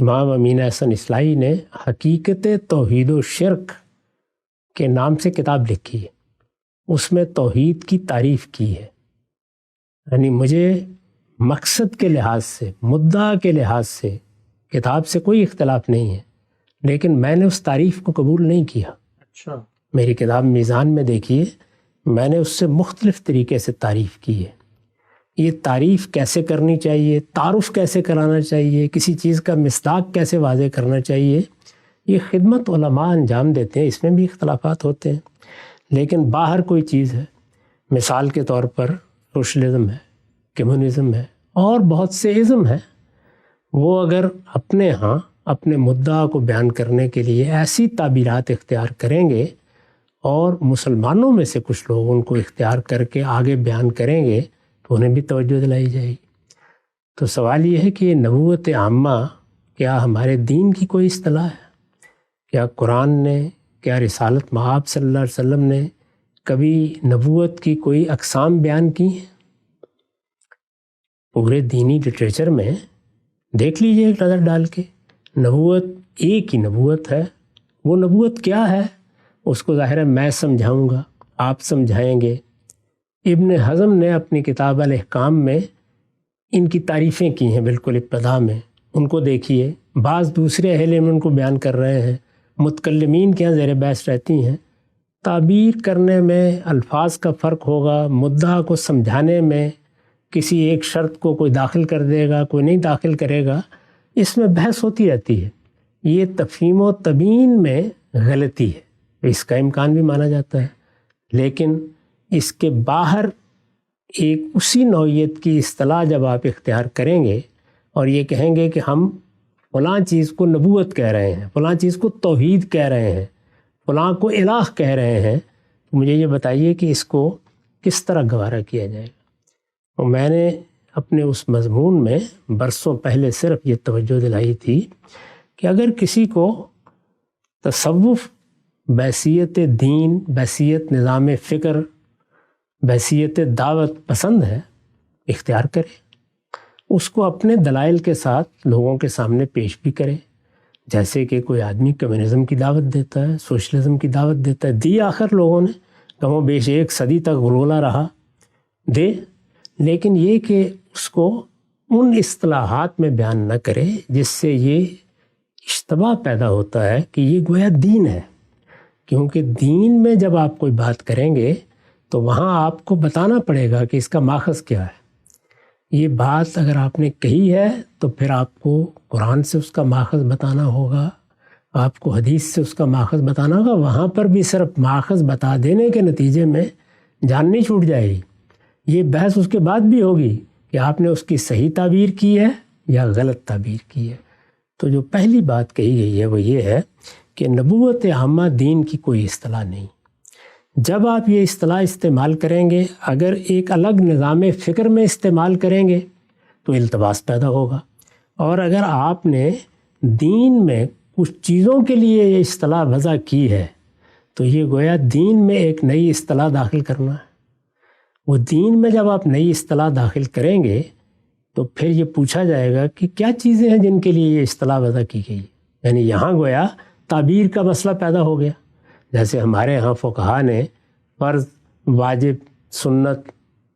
امام امین احسن اصلاحی نے حقیقت توحید و شرک کے نام سے کتاب لکھی ہے. اس میں توحید کی تعریف کی ہے. یعنی مجھے مقصد کے لحاظ سے، مدعا کے لحاظ سے کتاب سے کوئی اختلاف نہیں ہے، لیکن میں نے اس تعریف کو قبول نہیں کیا. اچھا. میری کتاب میزان میں دیکھیے، میں نے اس سے مختلف طریقے سے تعریف کی ہے. یہ تعریف کیسے کرنی چاہیے، تعارف کیسے کرانا چاہیے، کسی چیز کا مصداق کیسے واضح کرنا چاہیے، یہ خدمت علماء انجام دیتے ہیں. اس میں بھی اختلافات ہوتے ہیں، لیکن باہر کوئی چیز ہے، مثال کے طور پر سوشلزم ہے، کمیونزم ہے، اور بہت سے ازم ہیں، وہ اگر اپنے ہاں اپنے مدعا کو بیان کرنے کے لیے ایسی تعبیرات اختیار کریں گے اور مسلمانوں میں سے کچھ لوگ ان کو اختیار کر کے آگے بیان کریں گے تو انہیں بھی توجہ دلائی جائے گی. تو سوال یہ ہے کہ یہ نبوت عامہ کیا ہمارے دین کی کوئی اصطلاح ہے؟ کیا قرآن نے، کیا رسالت مآب صلی اللہ علیہ وسلم نے کبھی نبوت کی کوئی اقسام بیان کی ہیں؟ پورے دینی لٹریچر میں دیکھ لیجئے ایک نظر ڈال کے. نبوت ایک ہی نبوت ہے. وہ نبوت کیا ہے اس کو ظاہر ہے میں سمجھاؤں گا، آپ سمجھائیں گے. ابن حزم نے اپنی کتاب الاحکام میں ان کی تعریفیں کی ہیں بالکل ابتدا میں، ان کو دیکھیے. بعض دوسرے اہل علم ان کو بیان کر رہے ہیں، متکلمین کے یہاں زیر بحث رہتی ہیں. تعبیر کرنے میں الفاظ کا فرق ہوگا، مدعا کو سمجھانے میں کسی ایک شرط کو کوئی داخل کر دے گا، کوئی نہیں داخل کرے گا، اس میں بحث ہوتی رہتی ہے. یہ تفہیم و تبیین میں غلطی ہے، اس کا امکان بھی مانا جاتا ہے. لیکن اس کے باہر ایک اسی نوعیت کی اصطلاح جب آپ اختیار کریں گے اور یہ کہیں گے کہ ہم فلاں چیز کو نبوت کہہ رہے ہیں، فلاں چیز کو توحید کہہ رہے ہیں، فلاں کو الہ کہہ رہے ہیں، تو مجھے یہ بتائیے کہ اس کو کس طرح گوارا کیا جائے گا. اور میں نے اپنے اس مضمون میں برسوں پہلے صرف یہ توجہ دلائی تھی کہ اگر کسی کو تصوف بحیثیت دین، بحیثیت نظام فکر، بحیثیت دعوت پسند ہے، اختیار کرے، اس کو اپنے دلائل کے ساتھ لوگوں کے سامنے پیش بھی کرے. جیسے کہ کوئی آدمی کمیونزم کی دعوت دیتا ہے، سوشلزم کی دعوت دیتا ہے، دی آخر لوگوں نے کم و بیش 1 صدی تک غلغلہ رہا، دے. لیکن یہ کہ اس کو ان اصطلاحات میں بیان نہ کرے جس سے یہ اشتباہ پیدا ہوتا ہے کہ یہ گویا دین ہے. کیونکہ دین میں جب آپ کوئی بات کریں گے تو وہاں آپ کو بتانا پڑے گا کہ اس کا ماخذ کیا ہے. یہ بات اگر آپ نے کہی ہے تو پھر آپ کو قرآن سے اس کا ماخذ بتانا ہوگا، آپ کو حدیث سے اس کا ماخذ بتانا ہوگا. وہاں پر بھی صرف ماخذ بتا دینے کے نتیجے میں جان نہیں چھوٹ جائے گی. یہ بحث اس کے بعد بھی ہوگی کہ آپ نے اس کی صحیح تعبیر کی ہے یا غلط تعبیر کی ہے. تو جو پہلی بات کہی گئی ہے وہ یہ ہے کہ نبوت عامہ دین کی کوئی اصطلاح نہیں. جب آپ یہ اصطلاح استعمال کریں گے، اگر ایک الگ نظام فکر میں استعمال کریں گے تو التباس پیدا ہوگا. اور اگر آپ نے دین میں کچھ چیزوں کے لیے یہ اصطلاح وضع کی ہے تو یہ گویا دین میں ایک نئی اصطلاح داخل کرنا ہے. وہ دین میں جب آپ نئی اصطلاح داخل کریں گے تو پھر یہ پوچھا جائے گا کہ کیا چیزیں ہیں جن کے لیے یہ اصطلاح وضع کی گئی. یعنی یہاں گویا تعبیر کا مسئلہ پیدا ہو گیا. جیسے ہمارے ہاں فقہا نے فرض، واجب، سنت،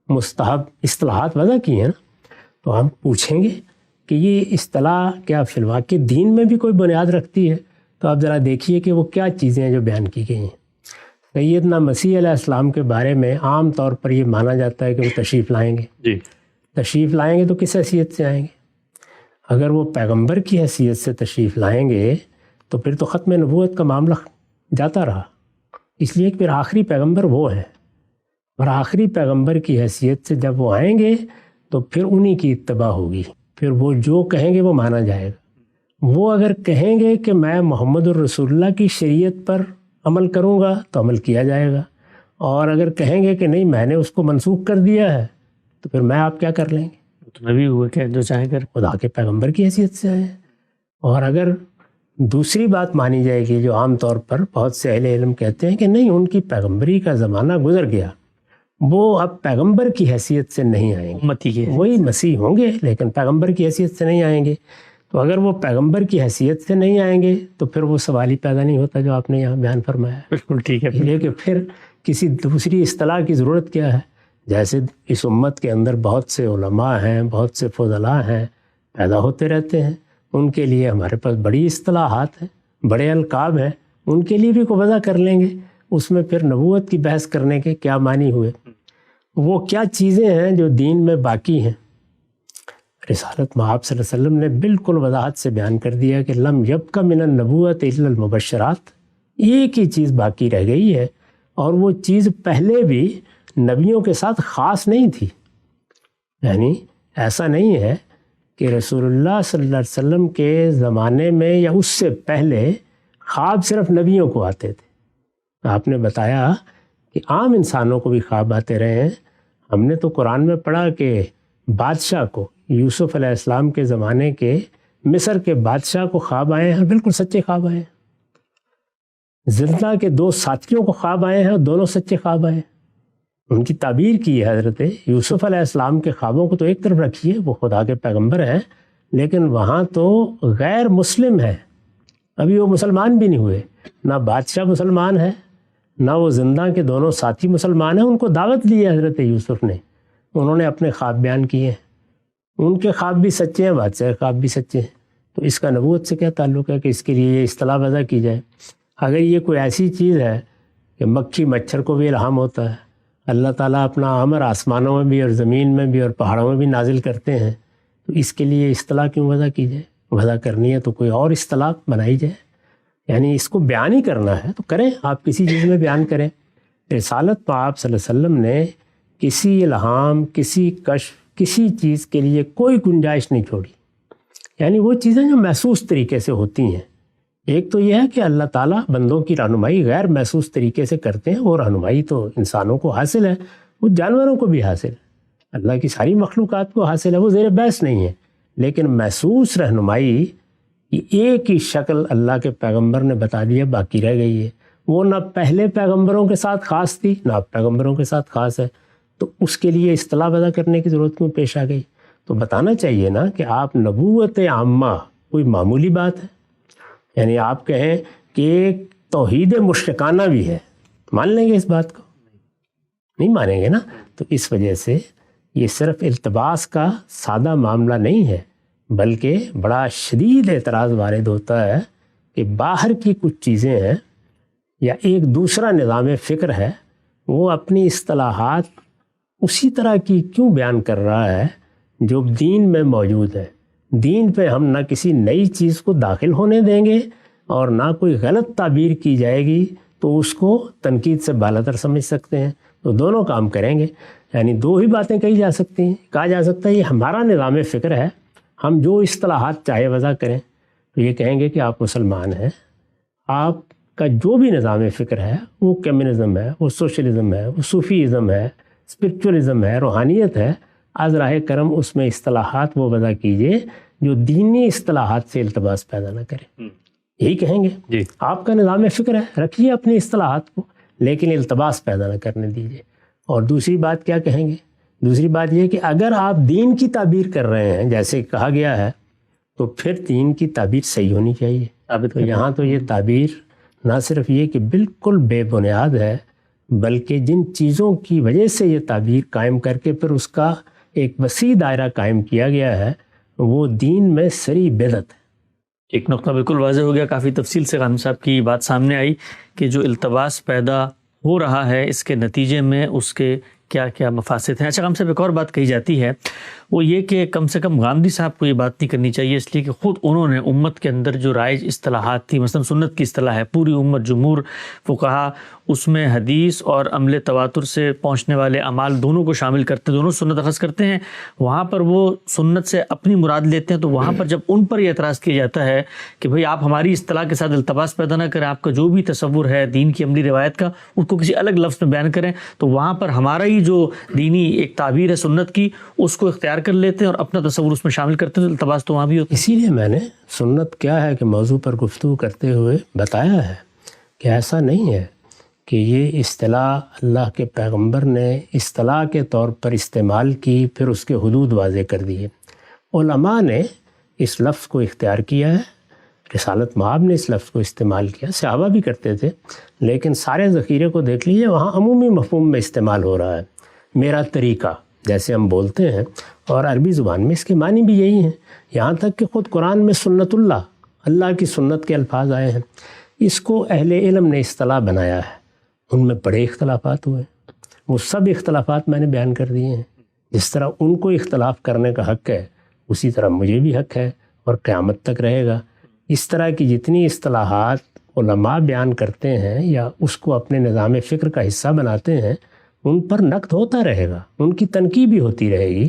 مستحب اصطلاحات وضع کی ہیں نا، تو ہم پوچھیں گے کہ یہ اصطلاح کیا فی الواقع دین میں بھی کوئی بنیاد رکھتی ہے. تو آپ ذرا دیکھیے کہ وہ کیا چیزیں ہیں جو بیان کی گئی ہیں. سیدنا مسیح علیہ السلام کے بارے میں عام طور پر یہ مانا جاتا ہے کہ وہ تشریف لائیں گے. جی. تشریف لائیں گے تو کس حیثیت سے آئیں گے؟ اگر وہ پیغمبر کی حیثیت سے تشریف لائیں گے تو پھر تو ختم نبوت کا معاملہ جاتا رہا. اس لیے کہ پھر آخری پیغمبر وہ ہیں، اور آخری پیغمبر کی حیثیت سے جب وہ آئیں گے تو پھر انہی کی اتباع ہوگی. پھر وہ جو کہیں گے وہ مانا جائے گا. وہ اگر کہیں گے کہ میں محمد الرسول اللہ کی شریعت پر عمل کروں گا تو عمل کیا جائے گا، اور اگر کہیں گے کہ نہیں میں نے اس کو منسوخ کر دیا ہے تو پھر میں آپ کیا کر لیں گے؟ تو نبی ہوئے کہ جو چاہیں کر، خدا کے پیغمبر کی حیثیت سے آئے. اور اگر دوسری بات مانی جائے گی جو عام طور پر بہت سے اہل علم کہتے ہیں کہ نہیں ان کی پیغمبری کا زمانہ گزر گیا، وہ اب پیغمبر کی حیثیت سے نہیں آئیں گے، امتی کے وہی مسیح ہوں گے لیکن پیغمبر کی حیثیت سے نہیں آئیں گے. تو اگر وہ پیغمبر کی حیثیت سے نہیں آئیں گے تو پھر وہ سوال ہی پیدا نہیں ہوتا جو آپ نے یہاں بیان فرمایا. بالکل ٹھیک ہے. لیکن پھر کسی دوسری اصطلاح کی ضرورت کیا ہے؟ جیسے اس امت کے اندر بہت سے علماء ہیں، بہت سے فضلاء ہیں، پیدا ہوتے رہتے ہیں، ان کے لیے ہمارے پاس بڑی اصطلاحات ہیں، بڑے القاب ہیں، ان کے لیے بھی کو وضع کر لیں گے. اس میں پھر نبوت کی بحث کرنے کے کیا معنی ہوئے؟ وہ کیا چیزیں ہیں جو دین میں باقی ہیں؟ رسالت میں آپ صلی اللہ علیہ وسلم نے بالکل وضاحت سے بیان کر دیا کہ لم یبق من النبوت الا المبشرات، ایک ہی چیز باقی رہ گئی ہے، اور وہ چیز پہلے بھی نبیوں کے ساتھ خاص نہیں تھی. یعنی ایسا نہیں ہے کہ رسول اللہ صلی اللہ علیہ وسلم کے زمانے میں یا اس سے پہلے خواب صرف نبیوں کو آتے تھے. آپ نے بتایا کہ عام انسانوں کو بھی خواب آتے رہے ہیں. ہم نے تو قرآن میں پڑھا کہ بادشاہ کو، یوسف علیہ السلام کے زمانے کے مصر کے بادشاہ کو خواب آئے ہیں، بالکل سچے خواب آئے ہیں. زندہ کے 2 ساتھیوں کو خواب آئے ہیں، دونوں سچے خواب آئے ہیں. ان کی تعبیر کی ہے حضرت یوسف علیہ السلام کے خوابوں کو تو ایک طرف رکھیے، وہ خدا کے پیغمبر ہیں، لیکن وہاں تو غیر مسلم ہے، ابھی وہ مسلمان بھی نہیں ہوئے. نہ بادشاہ مسلمان ہے، نہ وہ زندہ کے دونوں ساتھی مسلمان ہیں. ان کو دعوت دی ہے حضرت یوسف نے، انہوں نے اپنے خواب بیان کیے ہیں. ان کے خواب بھی سچے ہیں، بادشاہ کے خواب بھی سچے ہیں. تو اس کا نبوت سے کیا تعلق ہے کہ اس کے لیے یہ اصطلاح وضع کی جائے؟ اگر یہ کوئی ایسی چیز ہے کہ مکھی مچھر کو بھی الہام ہوتا ہے، اللہ تعالیٰ اپنا امر آسمانوں میں بھی اور زمین میں بھی اور پہاڑوں میں بھی نازل کرتے ہیں، تو اس کے لیے اصطلاح کیوں وضع کی جائے؟ وضع کرنی ہے تو کوئی اور اصطلاح بنائی جائے. یعنی اس کو بیان ہی کرنا ہے تو کریں، آپ کسی چیز میں بیان کریں. رسالت میں آپ صلی اللہ علیہ وسلم نے کسی الہام، کسی کشف، کسی چیز کے لیے کوئی گنجائش نہیں چھوڑی. یعنی وہ چیزیں جو محسوس طریقے سے ہوتی ہیں. ایک تو یہ ہے کہ اللہ تعالیٰ بندوں کی رہنمائی غیر محسوس طریقے سے کرتے ہیں، وہ رہنمائی تو انسانوں کو حاصل ہے، وہ جانوروں کو بھی حاصل ہے، اللہ کی ساری مخلوقات کو حاصل ہے، وہ زیر بحث نہیں ہے. لیکن محسوس رہنمائی کی ایک ہی شکل اللہ کے پیغمبر نے بتا دیا، باقی رہ گئی ہے. وہ نہ پہلے پیغمبروں کے ساتھ خاص تھی، نہ پیغمبروں کے ساتھ خاص ہے. تو اس کے لیے اصطلاح وضع کرنے کی ضرورت کیوں پیش آ گئی؟ تو بتانا چاہیے نا کہ آپ نبوت عامہ کوئی معمولی بات ہے. یعنی آپ کہیں کہ توحید مشرکانہ بھی ہے، مان لیں گے اس بات کو؟ نہیں مانیں گے نا. تو اس وجہ سے یہ صرف التباس کا سادہ معاملہ نہیں ہے، بلکہ بڑا شدید اعتراض وارد ہوتا ہے کہ باہر کی کچھ چیزیں ہیں یا ایک دوسرا نظام فکر ہے، وہ اپنی اصطلاحات اسی طرح کی کیوں بیان کر رہا ہے جو دین میں موجود ہے. دین پہ ہم نہ کسی نئی چیز کو داخل ہونے دیں گے اور نہ کوئی غلط تعبیر کی جائے گی تو اس کو تنقید سے بالاتر سمجھ سکتے ہیں. تو دونوں کام کریں گے. یعنی 2 ہی باتیں کہی جا سکتی ہیں. کہا جا سکتا ہے یہ ہمارا نظام فکر ہے، ہم جو اصطلاحات چاہے وضع کریں. تو یہ کہیں گے کہ آپ مسلمان ہیں، آپ کا جو بھی نظام فکر ہے وہ کمیونزم ہے، وہ سوشلزم ہے، وہ صوفیزم ہے، اسپرچولیزم ہے، روحانیت ہے. از راہ کرم اس میں اصطلاحات وہ وضع کیجئے جو دینی اصطلاحات سے التباس پیدا نہ کرے. یہی کہیں گے جی. آپ کا نظام فکر ہے، رکھیے اپنی اصطلاحات کو، لیکن التباس پیدا نہ کرنے دیجیے. اور دوسری بات کیا کہیں گے؟ دوسری بات یہ کہ اگر آپ دین کی تعبیر کر رہے ہیں جیسے کہا گیا ہے تو پھر دین کی تعبیر صحیح ہونی چاہیے. تو یہاں تو یہ تعبیر نہ صرف یہ کہ بالکل بے بنیاد ہے، بلکہ جن چیزوں کی وجہ سے یہ تعبیر قائم کر کے پھر اس کا ایک وسیع دائرہ قائم کیا گیا ہے وہ دین میں سری بدعت ہے. ایک نقطہ بالکل واضح ہو گیا، کافی تفصیل سے غانم صاحب کی بات سامنے آئی کہ جو التباس پیدا ہو رہا ہے اس کے نتیجے میں اس کے کیا کیا مفاسد ہیں. اچھا غانم صاحب، ایک اور بات کہی جاتی ہے وہ یہ کہ کم سے کم غامدی صاحب کو یہ بات نہیں کرنی چاہیے، اس لیے کہ خود انہوں نے امت کے اندر جو رائج اصطلاحات تھی، مثلا سنت کی اصطلاح ہے، پوری امت جمہور فقہا اس میں حدیث اور عمل تواتر سے پہنچنے والے اعمال دونوں کو شامل کرتے، دونوں سنت اخذ کرتے ہیں. وہاں پر وہ سنت سے اپنی مراد لیتے ہیں، تو وہاں پر جب ان پر یہ اعتراض کیا جاتا ہے کہ بھئی آپ ہماری اصطلاح کے ساتھ التباس پیدا نہ کریں، آپ کا جو بھی تصور ہے دین کی عملی روایت کا اس کو کسی الگ لفظ میں بیان کریں، تو وہاں پر ہمارا ہی جو دینی ایک تعبیر ہے سنت کی اس کو اختیار کر لیتے ہیں اور اپنا تصور اس میں شامل کرتے ہیں، تو التباس تو وہاں بھی ہوتا ہے. اسی لیے میں نے سنت کیا ہے کہ موضوع پر گفتگو کرتے ہوئے بتایا ہے کہ ایسا نہیں ہے کہ یہ اصطلاح اللہ کے پیغمبر نے اصطلاح کے طور پر استعمال کی پھر اس کے حدود واضح کر دیے. علماء نے اس لفظ کو اختیار کیا ہے، رسالت مآب نے اس لفظ کو استعمال کیا، صحابہ بھی کرتے تھے، لیکن سارے ذخیرے کو دیکھ لیجیے وہاں عمومی مفہوم میں استعمال ہو رہا ہے۔ میرا طریقہ جیسے ہم بولتے ہیں، اور عربی زبان میں اس کے معنی بھی یہی ہیں، یہاں تک کہ خود قرآن میں سنت اللہ، اللہ کی سنت کے الفاظ آئے ہیں۔ اس کو اہل علم نے اصطلاح بنایا ہے، ان میں بڑے اختلافات ہوئے، وہ سب اختلافات میں نے بیان کر دیے ہیں۔ جس طرح ان کو اختلاف کرنے کا حق ہے، اسی طرح مجھے بھی حق ہے اور قیامت تک رہے گا۔ اس طرح کی جتنی اصطلاحات علماء بیان کرتے ہیں یا اس کو اپنے نظام فکر کا حصہ بناتے ہیں، ان پر نقد ہوتا رہے گا، ان کی تنقید بھی ہوتی رہے گی،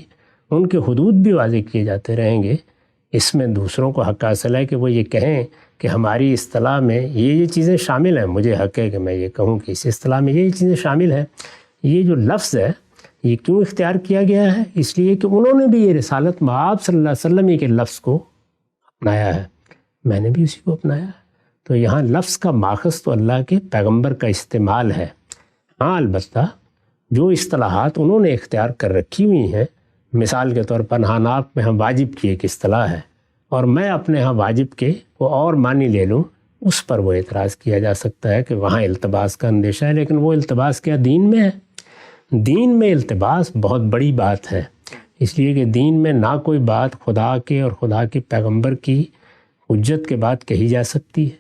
ان کے حدود بھی واضح کیے جاتے رہیں گے۔ اس میں دوسروں کو حق حاصل ہے کہ وہ یہ کہیں کہ ہماری اصطلاح میں یہ چیزیں شامل ہیں، مجھے حق ہے کہ میں یہ کہوں کہ اس اصطلاح میں یہ چیزیں شامل ہیں۔ یہ جو لفظ ہے یہ کیوں اختیار کیا گیا ہے؟ اس لیے کہ انہوں نے بھی یہ رسالت مآب صلی اللہ علیہ وسلم کے لفظ کو اپنایا ہے، میں نے بھی اسی کو اپنایا ہے۔ تو یہاں لفظ کا ماخذ تو اللہ کے پیغمبر کا استعمال ہے۔ ہاں البتہ جو اصطلاحات انہوں نے اختیار کر رکھی ہوئی ہیں، مثال کے طور پر نہاناک میں ہم واجب کی ایک اصطلاح ہے، اور میں اپنے ہاں واجب کے وہ اور معنی لے لوں، اس پر وہ اعتراض کیا جا سکتا ہے کہ وہاں التباس کا اندیشہ ہے۔ لیکن وہ التباس کیا دین میں ہے؟ دین میں التباس بہت بڑی بات ہے، اس لیے کہ دین میں نہ کوئی بات خدا کے اور خدا کے پیغمبر کی حجت کے بعد کہی جا سکتی ہے،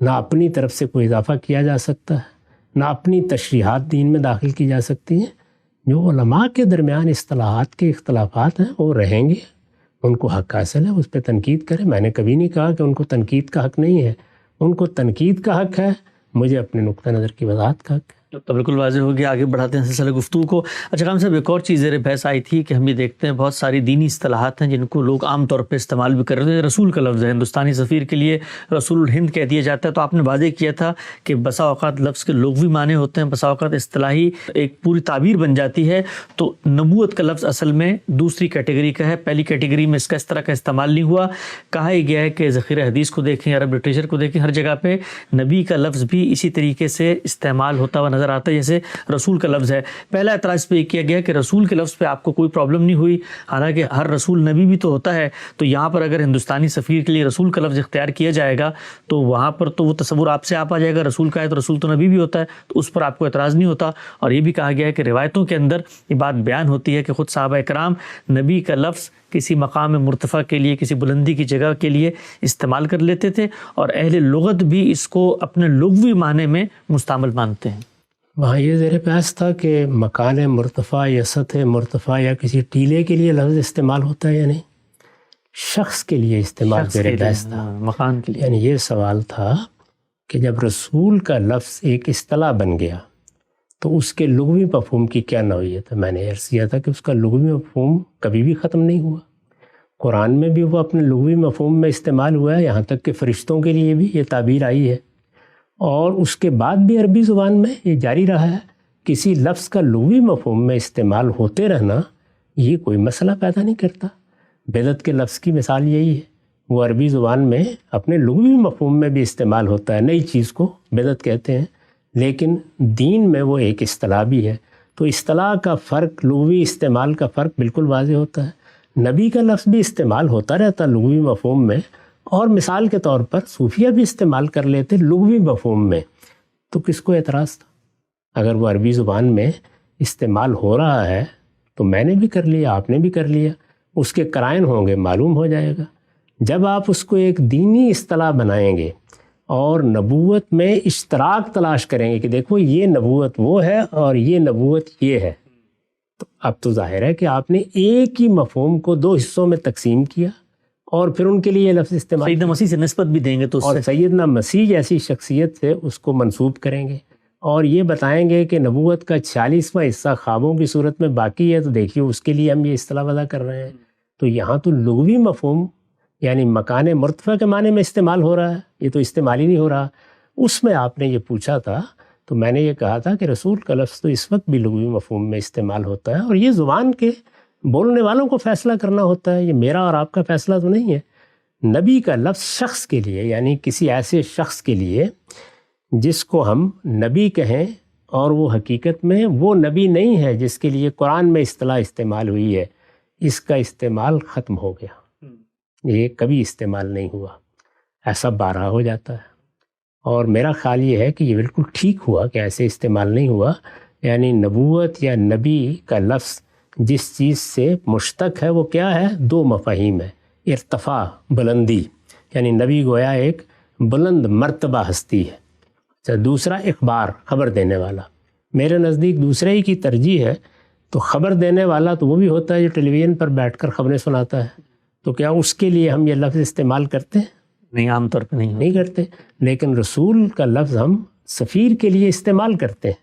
نہ اپنی طرف سے کوئی اضافہ کیا جا سکتا ہے، نہ اپنی تشریحات دین میں داخل کی جا سکتی ہیں۔ جو علماء کے درمیان اصطلاحات کے اختلافات ہیں وہ رہیں گے، ان کو حق حاصل ہے اس پہ تنقید کریں۔ میں نے کبھی نہیں کہا کہ ان کو تنقید کا حق نہیں ہے، ان کو تنقید کا حق ہے، مجھے اپنے نقطہ نظر کی وضاحت کا حق ہے۔ تو بالکل واضح ہو گیا، آگے بڑھاتے ہیں سلسلہ گفتگو کو۔ اچھا خان صاحب، ایک اور چیز زیر بحث آئی تھی کہ ہم یہ دیکھتے ہیں بہت ساری دینی اصطلاحات ہیں جن کو لوگ عام طور پہ استعمال بھی کر رہے ہیں۔ رسول کا لفظ ہے، ہندوستانی سفیر کے لیے رسول الہند کہہ دیا جاتا ہے، تو آپ نے واضح کیا تھا کہ بسا اوقات لفظ کے لغوی معنی ہوتے ہیں، بسا اوقات اصطلاحی ایک پوری تعبیر بن جاتی ہے۔ تو نبوت کا لفظ اصل میں دوسری کیٹیگری کا ہے، پہلی کیٹیگری میں اس طرح کا استعمال نہیں ہوا۔ کہا ہی گیا ہے کہ ذخیرہ حدیث کو دیکھیں، عرب لٹریچر کو دیکھیں، ہر جگہ پہ نبی کا لفظ بھی اسی طریقے سے استعمال ہوتا ہوا نظر آتا ہے جیسے رسول کا لفظ ہے۔ پہلا اعتراض پہ یہ کیا گیا کہ رسول کے لفظ پہ آپ کو کوئی پرابلم نہیں ہوئی، حالانکہ ہر رسول نبی بھی تو ہوتا ہے، تو یہاں پر اگر ہندوستانی سفیر کے لیے رسول کا لفظ اختیار کیا جائے گا تو وہاں پر تو وہ تصور آپ سے آپ آ جائے گا، رسول کا ہے تو رسول تو نبی بھی ہوتا ہے، تو اس پر آپ کو اعتراض نہیں ہوتا۔ اور یہ بھی کہا گیا ہے کہ روایتوں کے اندر یہ بات بیان ہوتی ہے کہ خود صحابہ کرام نبی کا لفظ کسی مقام مرتفع کے لیے، کسی بلندی کی جگہ کے لیے استعمال کر لیتے تھے، اور اہل لغت بھی اس کو اپنے لغوی معنی میں مستعمل مانتے ہیں۔ وہاں یہ زیر بحث تھا کہ مکان مرتفع یا سطح مرتفع یا کسی ٹیلے کے لیے لفظ استعمال ہوتا ہے یا نہیں، شخص کے لیے استعمال زیر بحث تھا، مکان کے لیے۔ یعنی یہ سوال تھا کہ جب رسول کا لفظ ایک اصطلاح بن گیا تو اس کے لغوی مفہوم کی کیا نوعیت ہے؟ میں نے عرض کیا تھا کہ اس کا لغوی مفہوم کبھی بھی ختم نہیں ہوا، قرآن میں بھی وہ اپنے لغوی مفہوم میں استعمال ہوا ہے، یہاں تک کہ فرشتوں کے لیے بھی یہ تعبیر آئی ہے، اور اس کے بعد بھی عربی زبان میں یہ جاری رہا ہے۔ کسی لفظ کا لغوی مفہوم میں استعمال ہوتے رہنا یہ کوئی مسئلہ پیدا نہیں کرتا۔ بدعت کے لفظ کی مثال یہی ہے، وہ عربی زبان میں اپنے لغوی مفہوم میں بھی استعمال ہوتا ہے، نئی چیز کو بدعت کہتے ہیں، لیکن دین میں وہ ایک اصطلاح بھی ہے۔ تو اصطلاح کا فرق، لغوی استعمال کا فرق بالکل واضح ہوتا ہے۔ نبی کا لفظ بھی استعمال ہوتا رہتا لغوی مفہوم میں، اور مثال کے طور پر صوفیہ بھی استعمال کر لیتے لغوی مفہوم میں، تو کس کو اعتراض تھا؟ اگر وہ عربی زبان میں استعمال ہو رہا ہے تو میں نے بھی کر لیا، آپ نے بھی کر لیا، اس کے قرائن ہوں گے، معلوم ہو جائے گا۔ جب آپ اس کو ایک دینی اصطلاح بنائیں گے اور نبوت میں اشتراک تلاش کریں گے کہ دیکھو یہ نبوت وہ ہے اور یہ نبوت یہ ہے، تو اب تو ظاہر ہے کہ آپ نے ایک ہی مفہوم کو دو حصوں میں تقسیم کیا اور پھر ان کے لیے یہ لفظ استعمال، سیدنا مسیح سے نسبت بھی دیں گے تو اور سیدنا مسیح جیسی شخصیت سے اس کو منسوب کریں گے، اور یہ بتائیں گے کہ نبوت کا 46واں حصہ خوابوں کی صورت میں باقی ہے، تو دیکھیے اس کے لیے ہم یہ اصطلاح وضع کر رہے ہیں۔ تو یہاں تو لغوی مفہوم یعنی مکان مرتفع کے معنی میں استعمال ہو رہا ہے، یہ تو استعمال ہی نہیں ہو رہا۔ اس میں آپ نے یہ پوچھا تھا تو میں نے یہ کہا تھا کہ رسول کا لفظ تو اس وقت بھی لغوی مفہوم میں استعمال ہوتا ہے، اور یہ زبان کے بولنے والوں کو فیصلہ کرنا ہوتا ہے، یہ میرا اور آپ کا فیصلہ تو نہیں ہے۔ نبی کا لفظ شخص کے لیے، یعنی کسی ایسے شخص کے لیے جس کو ہم نبی کہیں اور وہ حقیقت میں وہ نبی نہیں ہے جس کے لیے قرآن میں اصطلاح استعمال ہوئی ہے، اس کا استعمال ختم ہو گیا۔ یہ کبھی استعمال نہیں ہوا، ایسا بارہا ہو جاتا ہے۔ اور میرا خیال یہ ہے کہ یہ بالکل ٹھیک ہوا کہ ایسے استعمال نہیں ہوا، یعنی نبوت یا نبی کا لفظ جس چیز سے مشتق ہے وہ کیا ہے؟ دو مفاہیم ہے، ارتفاع، بلندی، یعنی نبی گویا ایک بلند مرتبہ ہستی ہے۔ دوسرا اخبار، خبر دینے والا، میرے نزدیک دوسرے ہی کی ترجیح ہے۔ تو خبر دینے والا تو وہ بھی ہوتا ہے جو ٹیلی ویژن پر بیٹھ کر خبریں سناتا ہے، تو کیا اس کے لیے ہم یہ لفظ استعمال کرتے ہیں؟ نہیں، عام طور پہ نہیں کرتے۔ لیکن رسول کا لفظ ہم سفیر کے لیے استعمال کرتے ہیں،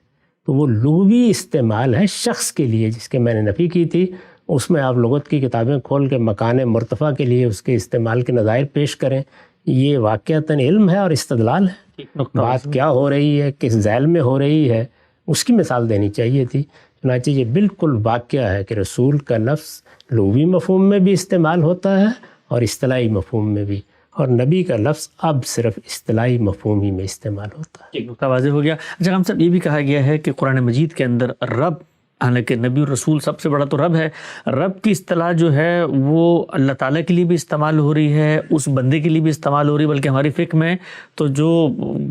تو وہ لغوی استعمال ہے شخص کے لیے، جس کے میں نے نفی کی تھی۔ اس میں آپ لغت کی کتابیں کھول کے مکان مرتفع کے لیے اس کے استعمال کے نظائر پیش کریں، یہ واقعتاً علم ہے اور استدلال ہے۔ بات کیا ہو رہی ہے، کس ذیل میں ہو رہی ہے، اس کی مثال دینی چاہیے تھی۔ چنانچہ یہ بالکل واقعہ ہے کہ رسول کا لفظ لغوی مفہوم میں بھی استعمال ہوتا ہے اور اصطلاحی مفہوم میں بھی، اور نبی کا لفظ اب صرف اصطلاحی مفہوم ہی میں استعمال ہوتا ہے۔ ایک نقطہ واضح ہو گیا۔ اچھا ہم صاحب، یہ بھی کہا گیا ہے کہ قرآن مجید کے اندر رب، حالانکہ نبی اور رسول سب سے بڑا تو رب ہے، رب کی اصطلاح جو ہے وہ اللہ تعالیٰ کے لیے بھی استعمال ہو رہی ہے، اس بندے کے لیے بھی استعمال ہو رہی ہے، بلکہ ہماری فقہ میں تو جو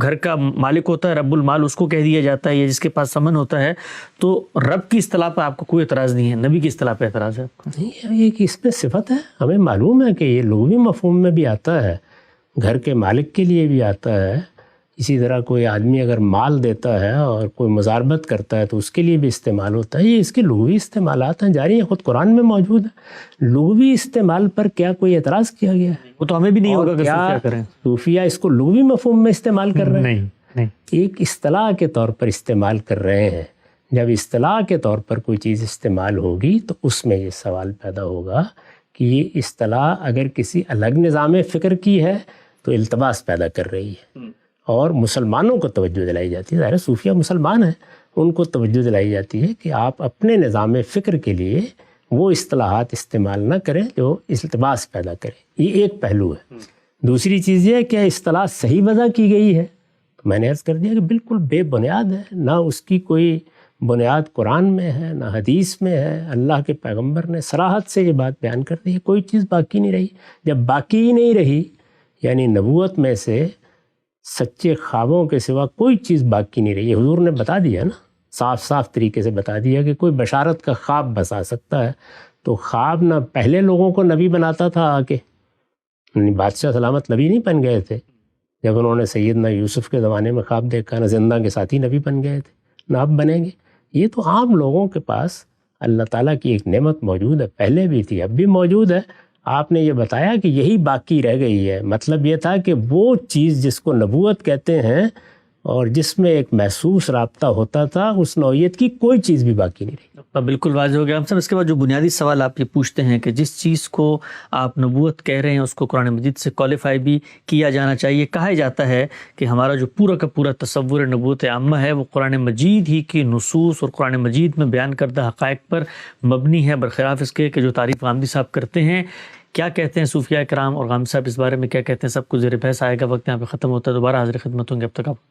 گھر کا مالک ہوتا ہے، رب المال، اس کو کہہ دیا جاتا ہے، یا جس کے پاس سمن ہوتا ہے۔ تو رب کی اصطلاح پہ آپ کو کوئی اعتراض نہیں ہے، نبی کی اصطلاح پہ اعتراض ہے آپ کو؟ نہیں، یہ کہ اس میں صفت ہے، ہمیں معلوم ہے کہ یہ لغوی مفہوم میں بھی آتا ہے، گھر کے مالک کے لیے بھی آتا ہے۔ اسی طرح کوئی آدمی اگر مال دیتا ہے اور کوئی مزاربت کرتا ہے تو اس کے لیے بھی استعمال ہوتا ہے۔ یہ اس کے لغوی استعمالات ہیں، جاری ہیں، خود قرآن میں موجود ہے۔ لغوی استعمال پر کیا کوئی اعتراض کیا گیا ہے؟ وہ تو ہمیں بھی نہیں ہوگا کہ کیا کریں، صوفیہ اس کو لغوی مفہوم میں استعمال کر رہے ہیں؟ نہیں، ایک اصطلاح کے طور پر استعمال کر رہے ہیں۔ جب اصطلاح کے طور پر کوئی چیز استعمال ہوگی تو اس میں یہ سوال پیدا ہوگا کہ یہ اصطلاح اگر کسی الگ نظام فکر کی ہے تو التباس پیدا کر رہی ہے، اور مسلمانوں کو توجہ دلائی جاتی ہے، ظاہر صوفیہ مسلمان ہیں، ان کو توجہ دلائی جاتی ہے کہ آپ اپنے نظام فکر کے لیے وہ اصطلاحات استعمال نہ کریں جو التباس پیدا کریں۔ یہ ایک پہلو ہے۔ دوسری چیز یہ ہے کہ اصطلاح صحیح وضع کی گئی ہے، تو میں نے عرض کر دیا کہ بالکل بے بنیاد ہے، نہ اس کی کوئی بنیاد قرآن میں ہے نہ حدیث میں ہے۔ اللہ کے پیغمبر نے صراحت سے یہ بات بیان کر دی ہے، کوئی چیز باقی نہیں رہی۔ جب باقی ہی نہیں رہی، یعنی نبوت میں سے سچے خوابوں کے سوا کوئی چیز باقی نہیں رہی، یہ حضور نے بتا دیا نا، صاف صاف طریقے سے بتا دیا کہ کوئی بشارت کا خواب بسا سکتا ہے۔ تو خواب نہ پہلے لوگوں کو نبی بناتا تھا آ کے، بادشاہ سلامت نبی نہیں بن گئے تھے جب انہوں نے سیدنا یوسف کے زمانے میں خواب دیکھا، نہ زندہ کے ساتھی نبی بن گئے تھے، نہ اب بنیں گے۔ یہ تو عام لوگوں کے پاس اللہ تعالیٰ کی ایک نعمت موجود ہے، پہلے بھی تھی، اب بھی موجود ہے۔ آپ نے یہ بتایا کہ یہی باقی رہ گئی ہے، مطلب یہ تھا کہ وہ چیز جس کو نبوت کہتے ہیں اور جس میں ایک محسوس رابطہ ہوتا تھا، اس نوعیت کی کوئی چیز بھی باقی نہیں رہی۔ بالکل واضح ہو گیا ہم سب۔ اس کے بعد جو بنیادی سوال آپ یہ پوچھتے ہیں کہ جس چیز کو آپ نبوت کہہ رہے ہیں اس کو قرآن مجید سے کوالیفائی بھی کیا جانا چاہیے۔ کہا جاتا ہے کہ ہمارا جو پورا کا پورا تصور نبوت عامہ ہے وہ قرآن مجید ہی کی نصوص اور قرآن مجید میں بیان کردہ حقائق پر مبنی ہے، برخلاف اس کے کہ جو تعریف غامدی صاحب کرتے ہیں۔ کیا کہتے ہیں صوفیاء کرام اور غامدی صاحب اس بارے میں کیا کہتے ہیں، سب کچھ زیر بحث آئے گا۔ وقت یہاں پہ ختم ہوتا ہے، دوبارہ حاضر خدمت ہوں گے، اب تک آپ